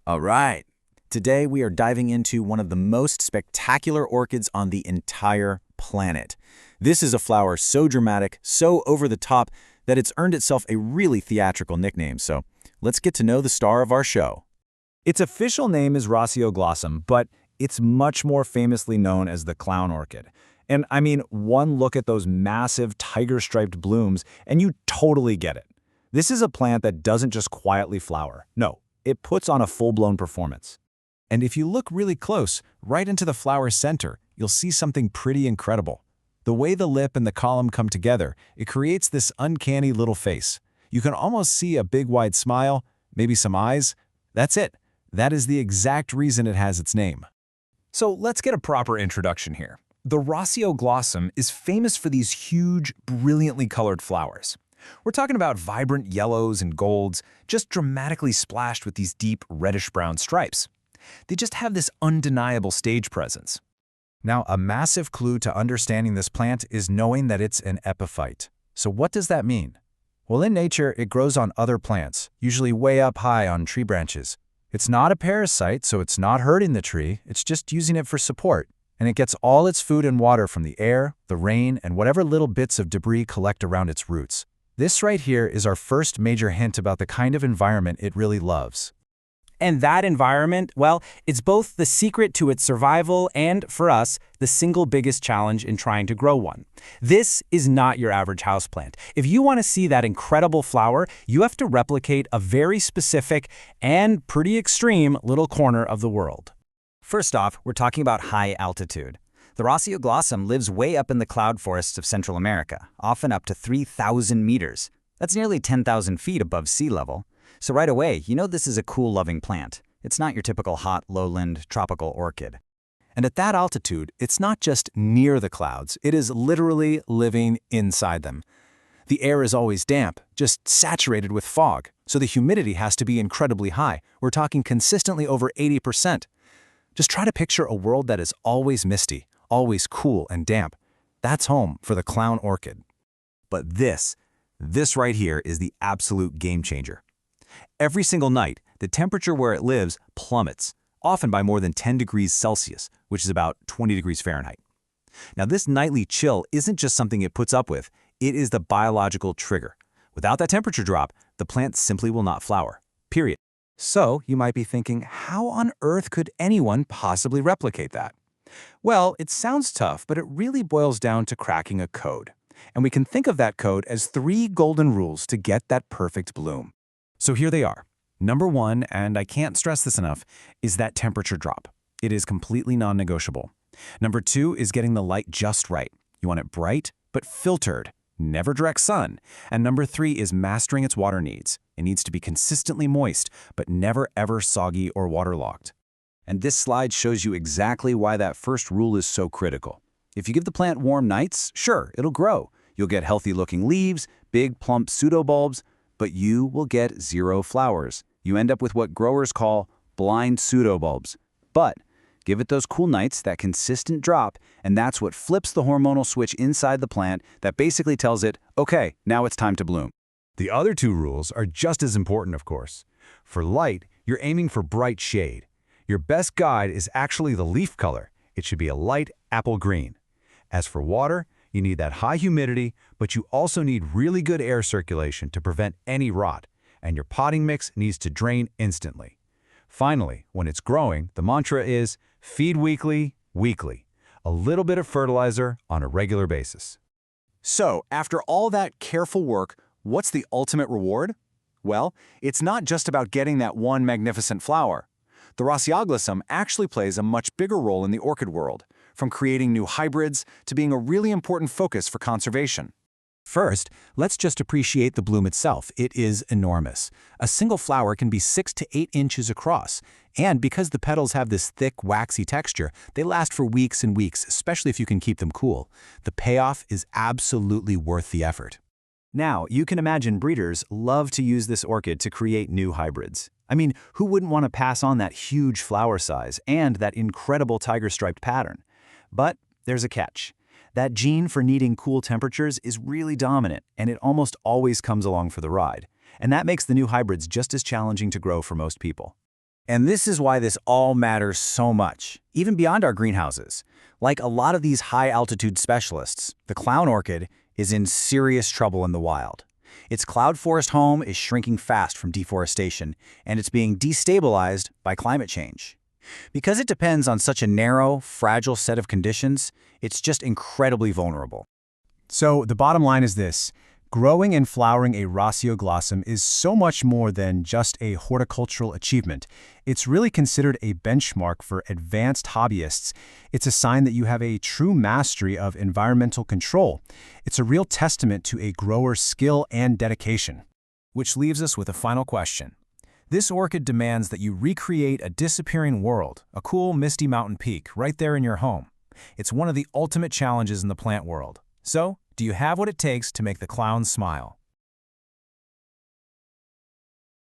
All right. Today we are diving into one of the most spectacular orchids on the entire planet. This is a flower so dramatic, so over the top, that it's earned itself a really theatrical nickname. So let's get to know the star of our show. Its official name is Rossioglossum, but it's much more famously known as the clown orchid. And I mean, one look at those massive tiger-striped blooms and you totally get it. This is a plant that doesn't just quietly flower. No, it puts on a full-blown performance. And if you look really close, right into the flower's center, you'll see something pretty incredible. The way the lip and the column come together, it creates this uncanny little face. You can almost see a big wide smile, maybe some eyes. That's it. That is the exact reason it has its name. So let's get a proper introduction here. The Rossioglossum is famous for these huge, brilliantly colored flowers. We're talking about vibrant yellows and golds, just dramatically splashed with these deep reddish-brown stripes. They just have this undeniable stage presence. Now, a massive clue to understanding this plant is knowing that it's an epiphyte. So what does that mean? Well, in nature, it grows on other plants, usually way up high on tree branches. It's not a parasite, so it's not hurting the tree, it's just using it for support. And it gets all its food and water from the air, the rain, and whatever little bits of debris collect around its roots. This right here is our first major hint about the kind of environment it really loves. And that environment, well, it's both the secret to its survival and, for us, the single biggest challenge in trying to grow one. This is not your average houseplant. If you want to see that incredible flower, you have to replicate a very specific and pretty extreme little corner of the world. First off, we're talking about high altitude. The Rossioglossum lives way up in the cloud forests of Central America, often up to 3,000 meters. That's nearly 10,000 feet above sea level. So right away, you know this is a cool-loving plant. It's not your typical hot, lowland, tropical orchid. And at that altitude, it's not just near the clouds, it is literally living inside them. The air is always damp, just saturated with fog, so the humidity has to be incredibly high. We're talking consistently over 80%. Just try to picture a world that is always misty, always cool and damp. That's home for the clown orchid. But this right here is the absolute game changer. Every single night, the temperature where it lives plummets, often by more than 10 degrees Celsius, which is about 20 degrees Fahrenheit. Now, this nightly chill isn't just something it puts up with, it is the biological trigger. Without that temperature drop, the plant simply will not flower, period. So, you might be thinking, how on earth could anyone possibly replicate that? Well, it sounds tough, but it really boils down to cracking a code. And we can think of that code as 3 golden rules to get that perfect bloom. So here they are. Number 1, and I can't stress this enough, is that temperature drop. It is completely non-negotiable. Number 2 is getting the light just right. You want it bright, but filtered, never direct sun. And number 3 is mastering its water needs. It needs to be consistently moist, but never ever soggy or waterlogged. And this slide shows you exactly why that first rule is so critical. If you give the plant warm nights, sure, it'll grow. You'll get healthy-looking leaves, big, plump pseudobulbs, but you will get 0 flowers. You end up with what growers call blind pseudobulbs. But give it those cool nights, that consistent drop, and that's what flips the hormonal switch inside the plant that basically tells it, okay, now it's time to bloom. The other 2 rules are just as important, of course. For light, you're aiming for bright shade. Your best guide is actually the leaf color. It should be a light apple green. As for water, you need that high humidity, but you also need really good air circulation to prevent any rot, and your potting mix needs to drain instantly. Finally, when it's growing, the mantra is feed weekly, weekly. A little bit of fertilizer on a regular basis. So, after all that careful work, what's the ultimate reward? Well, it's not just about getting that one magnificent flower. The Rossioglossum actually plays a much bigger role in the orchid world, from creating new hybrids to being a really important focus for conservation. First, let's just appreciate the bloom itself. It is enormous. A single flower can be 6 to 8 inches across, and because the petals have this thick, waxy texture, they last for weeks and weeks, especially if you can keep them cool. The payoff is absolutely worth the effort. Now, you can imagine breeders love to use this orchid to create new hybrids. I mean, who wouldn't want to pass on that huge flower size and that incredible tiger-striped pattern? But there's a catch. That gene for needing cool temperatures is really dominant, and it almost always comes along for the ride. And that makes the new hybrids just as challenging to grow for most people. And this is why this all matters so much, even beyond our greenhouses. Like a lot of these high-altitude specialists, the clown orchid is in serious trouble in the wild. Its cloud forest home is shrinking fast from deforestation, and it's being destabilized by climate change. Because it depends on such a narrow, fragile set of conditions, it's just incredibly vulnerable. So the bottom line is this. Growing and flowering a Rossioglossum is so much more than just a horticultural achievement. It's really considered a benchmark for advanced hobbyists. It's a sign that you have a true mastery of environmental control. It's a real testament to a grower's skill and dedication. Which leaves us with a final question. This orchid demands that you recreate a disappearing world, a cool, misty mountain peak right there in your home. It's one of the ultimate challenges in the plant world. So, do you have what it takes to make the clowns smile?